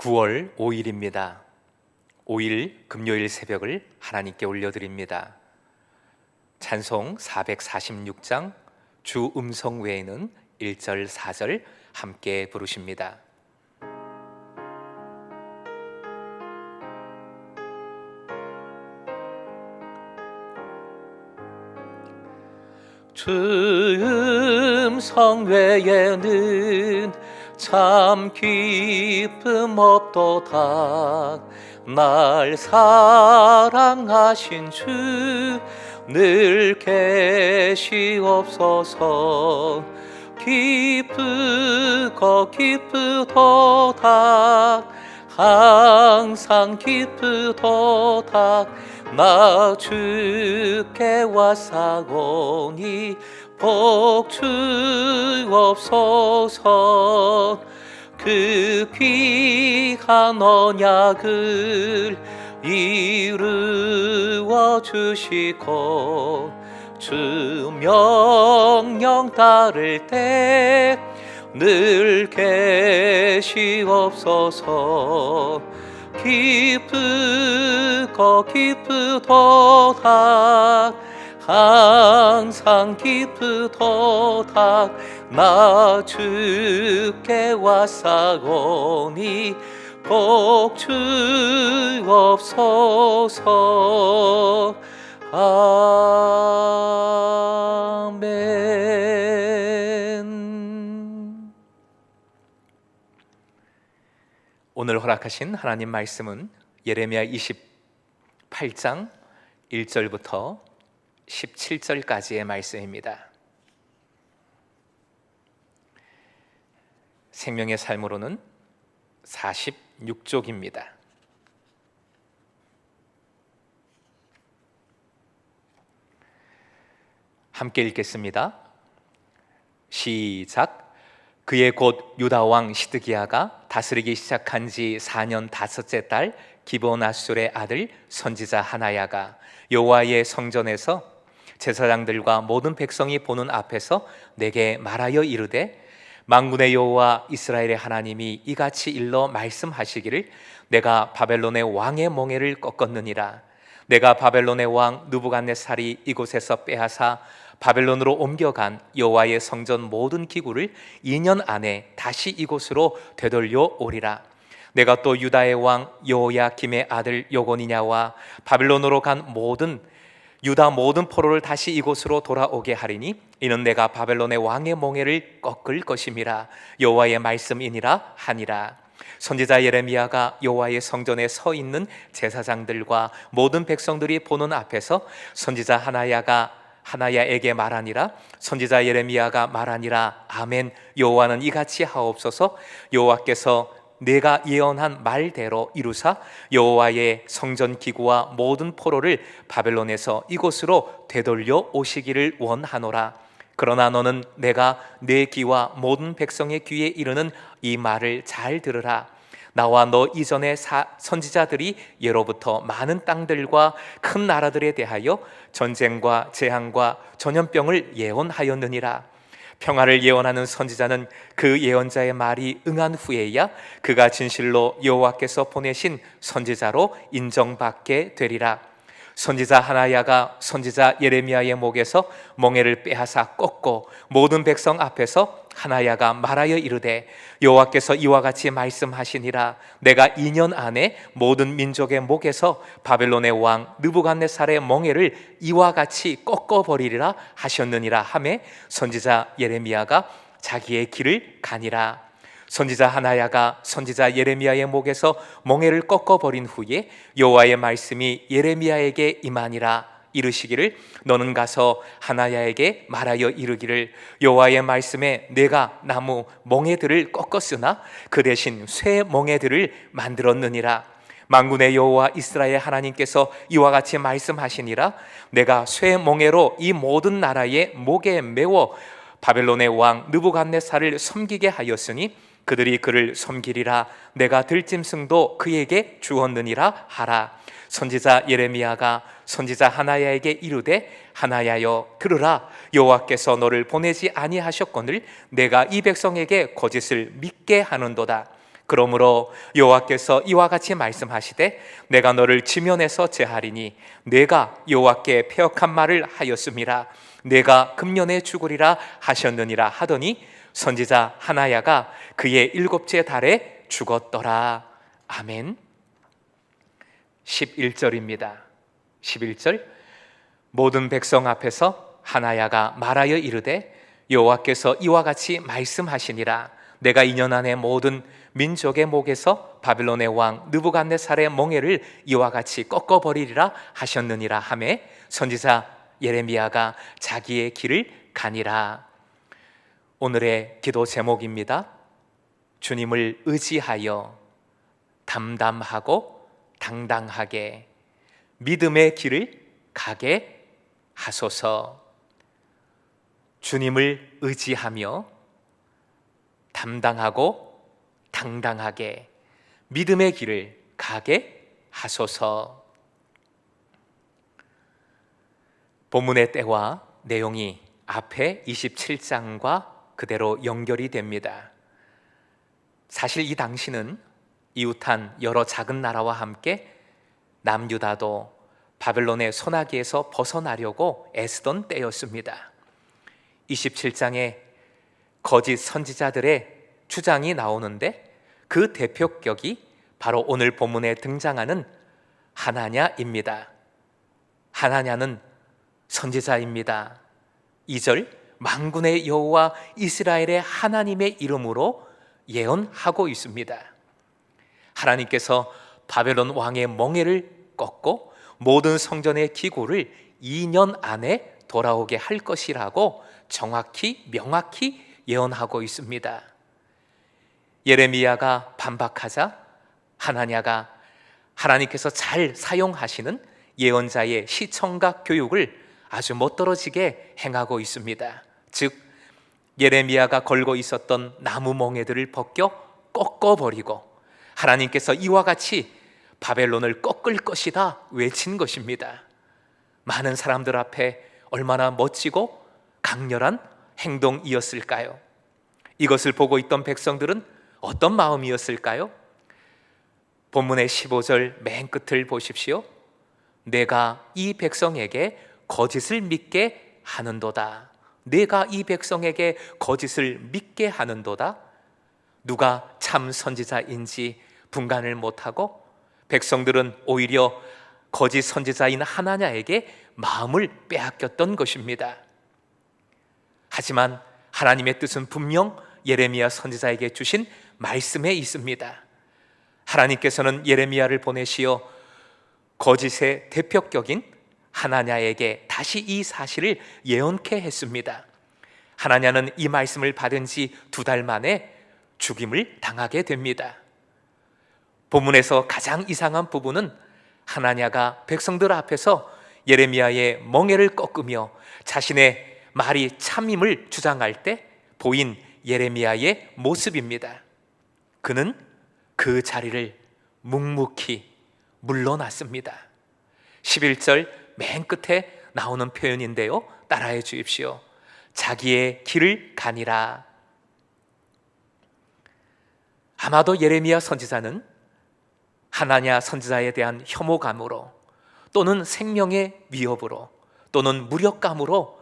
9월 5일입니다. 5일 금요일 새벽을 하나님께 올려드립니다. 찬송 446장 주 음성 외에는 1절 4절 함께 부르십니다. 주 음성 외에는 참 기쁨 없도다. 날 사랑하신 주 늘 계시옵소서. 기쁘도다 항상 기쁘도다. 나 주께 왔사오니 복 주옵소서. 그 귀한 언약을 이루어 주시고 주 명령 따를 때 늘 계시옵소서. 기쁘도다 항상 기쁘도다. 나 주께 왔사오니 복 주옵소서. 아멘. 오늘 허락하신 하나님 말씀은 예레미야 28장 1절부터 17절까지의 말씀입니다. 생명의 삶으로는 46쪽입니다. 함께 읽겠습니다. 시작. 그의 곧 유다 왕 시드기야가 다스리기 시작한 지 4년 다섯째 달 기브온 아술의 아들 선지자 하나야가 여호와의 성전에서 제사장들과 모든 백성이 보는 앞에서 내게 말하여 이르되, 만군의 여호와 이스라엘의 하나님이 이같이 일러 말씀하시기를, 내가 바벨론의 왕의 멍에를 꺾었느니라. 내가 바벨론의 왕 느부갓네살이 이곳에서 빼앗아 바벨론으로 옮겨간 여호와의 성전 모든 기구를 2년 안에 다시 이곳으로 되돌려 오리라. 내가 또 유다의 왕 여호야김의 아들 여고니냐와 바벨론으로 간 유다 모든 포로를 다시 이곳으로 돌아오게 하리니 이는 내가 바벨론의 왕의 멍에를 꺾을 것임이라. 여호와의 말씀이니라 하니라. 선지자 예레미야가 여호와의 성전에 서 있는 제사장들과 모든 백성들이 보는 앞에서 선지자 하나야에게 말하니라. 선지자 예레미야가 말하니라. 아멘. 여호와는 이같이 하옵소서. 여호와께서 내가 예언한 말대로 이루사 여호와의 성전 기구와 모든 포로를 바벨론에서 이곳으로 되돌려 오시기를 원하노라. 그러나 너는 내가 내 귀와 모든 백성의 귀에 이르는 이 말을 잘 들으라. 나와 너 이전의 선지자들이 예로부터 많은 땅들과 큰 나라들에 대하여 전쟁과 재앙과 전염병을 예언하였느니라. 평화를 예언하는 선지자는 그 예언자의 말이 응한 후에야 그가 진실로 여호와께서 보내신 선지자로 인정받게 되리라. 선지자 하나야가 선지자 예레미야의 목에서 멍에를 빼앗아 꺾고 모든 백성 앞에서 하나야가 말하여 이르되, 여호와께서 이와 같이 말씀하시니라. 내가 2년 안에 모든 민족의 목에서 바벨론의 왕 느부갓네살의 멍에를 이와 같이 꺾어버리리라 하셨느니라 하매 선지자 예레미야가 자기의 길을 가니라. 선지자 하나야가 선지자 예레미야의 목에서 멍에를 꺾어버린 후에 여호와의 말씀이 예레미야에게 임하니라. 이르시기를, 너는 가서 하나야에게 말하여 이르기를, 여호와의 말씀에 내가 나무 멍에들을 꺾었으나 그 대신 쇠 멍에들을 만들었느니라. 만군의 여호와 이스라엘 하나님께서 이와 같이 말씀하시니라. 내가 쇠 멍에로 이 모든 나라의 목에 메워 바벨론의 왕 느부갓네살을 섬기게 하였으니 그들이 그를 섬기리라. 내가 들짐승도 그에게 주었느니라 하라. 선지자 예레미야가 선지자 하나야에게 이르되, 하나야여 들으라. 여호와께서 너를 보내지 아니하셨거늘 내가 이 백성에게 거짓을 믿게 하는도다. 그러므로 여호와께서 이와 같이 말씀하시되 내가 너를 지면에서 제하리니 내가 여호와께 패역한 말을 하였음이라. 내가 금년에 죽으리라 하셨느니라 하더니 선지자 하나야가 그의 7째 달에 죽었더라. 아멘. 11절입니다. 11절 모든 백성 앞에서 하나야가 말하여 이르되 여호와께서 이와 같이 말씀하시니라. 내가 2년 안에 모든 민족의 목에서 바벨론의 왕 느부갓네살의 멍에를 이와 같이 꺾어버리리라 하셨느니라 하매 선지자 예레미야가 자기의 길을 가니라. 오늘의 기도 제목입니다. 주님을 의지하여 담담하고 당당하게 믿음의 길을 가게 하소서. 주님을 의지하며 담당하고 당당하게 믿음의 길을 가게 하소서. 본문의 때와 내용이 앞에 27장과 그대로 연결이 됩니다. 사실 이 당시는 이웃한 여러 작은 나라와 함께 남유다도 바벨론의 손아귀에서 벗어나려고 애쓰던 때였습니다. 27장에 거짓 선지자들의 주장이 나오는데 그 대표격이 바로 오늘 본문에 등장하는 하나냐입니다. 하나냐는 선지자입니다. 2절 만군의 여호와 이스라엘의 하나님의 이름으로 예언하고 있습니다. 하나님께서 바벨론 왕의 멍에를 꺾고 모든 성전의 기구를 2년 안에 돌아오게 할 것이라고 정확히 명확히 예언하고 있습니다. 예레미야가 반박하자 하나냐가 하나님께서 잘 사용하시는 예언자의 시청각 교육을 아주 멋들어지게 행하고 있습니다. 즉 예레미야가 걸고 있었던 나무 멍에들을 벗겨 꺾어버리고 하나님께서 이와 같이 바벨론을 꺾을 것이다 외친 것입니다. 많은 사람들 앞에 얼마나 멋지고 강렬한 행동이었을까요? 이것을 보고 있던 백성들은 어떤 마음이었을까요? 본문의 15절 맨 끝을 보십시오. 내가 이 백성에게 거짓을 믿게 하는도다. 내가 이 백성에게 거짓을 믿게 하는도다. 누가 참 선지자인지 분간을 못하고 백성들은 오히려 거짓 선지자인 하나냐에게 마음을 빼앗겼던 것입니다. 하지만 하나님의 뜻은 분명 예레미야 선지자에게 주신 말씀에 있습니다. 하나님께서는 예레미야를 보내시어 거짓의 대표격인 하나냐에게 다시 이 사실을 예언케 했습니다. 하나냐는 이 말씀을 받은 지 2달 만에 죽임을 당하게 됩니다. 본문에서 가장 이상한 부분은 하나냐가 백성들 앞에서 예레미야의 멍에를 꺾으며 자신의 말이 참임을 주장할 때 보인 예레미야의 모습입니다. 그는 그 자리를 묵묵히 물러났습니다. 11절 맨 끝에 나오는 표현인데요, 따라해 주십시오. 자기의 길을 가니라. 아마도 예레미야 선지자는 하나냐 선지자에 대한 혐오감으로 또는 생명의 위협으로 또는 무력감으로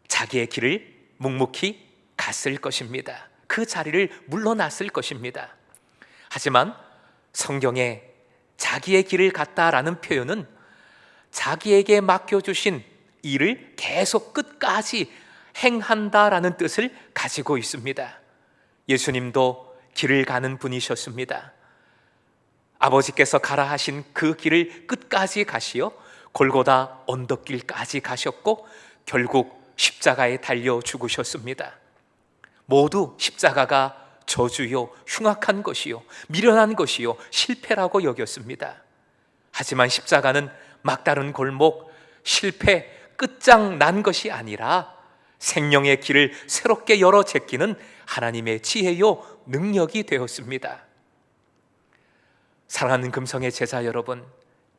자기의 길을 묵묵히 갔을 것입니다. 그 자리를 물러났을 것입니다. 하지만 성경에 자기의 길을 갔다라는 표현은 자기에게 맡겨주신 일을 계속 끝까지 행한다라는 뜻을 가지고 있습니다. 예수님도 길을 가는 분이셨습니다. 아버지께서 가라 하신 그 길을 끝까지 가시어 골고다 언덕길까지 가셨고 결국 십자가에 달려 죽으셨습니다. 모두 십자가가 저주요, 흉악한 것이요, 미련한 것이요, 실패라고 여겼습니다. 하지만 십자가는 막다른 골목, 실패, 끝장난 것이 아니라 생명의 길을 새롭게 열어 제끼는 하나님의 지혜요, 능력이 되었습니다. 사랑하는 금성의 제자 여러분,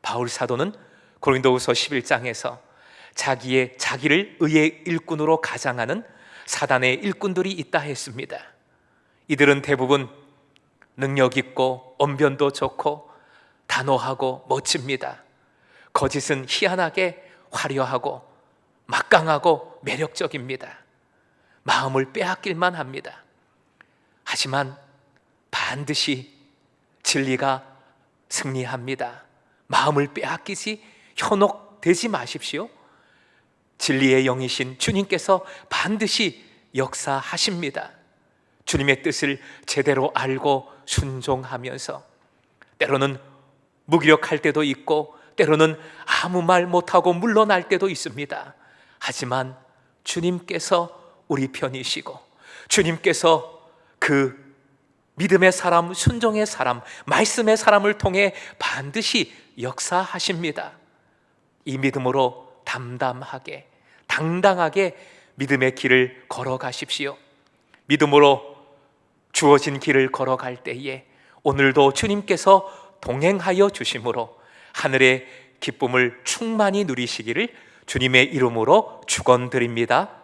바울 사도는 고린도후서 11장에서 자기를 의의 일꾼으로 가장하는 사단의 일꾼들이 있다 했습니다. 이들은 대부분 능력 있고 언변도 좋고 단호하고 멋집니다. 거짓은 희한하게 화려하고 막강하고 매력적입니다. 마음을 빼앗길만 합니다. 하지만 반드시 진리가 승리합니다. 마음을 빼앗기지 현혹되지 마십시오. 진리의 영이신 주님께서 반드시 역사하십니다. 주님의 뜻을 제대로 알고 순종하면서 때로는 무기력할 때도 있고 때로는 아무 말 못하고 물러날 때도 있습니다. 하지만 주님께서 우리 편이시고 주님께서 그 믿음의 사람, 순종의 사람, 말씀의 사람을 통해 반드시 역사하십니다. 이 믿음으로 담담하게 당당하게 믿음의 길을 걸어가십시오. 믿음으로 주어진 길을 걸어갈 때에 오늘도 주님께서 동행하여 주심으로 하늘의 기쁨을 충만히 누리시기를 주님의 이름으로 축원드립니다.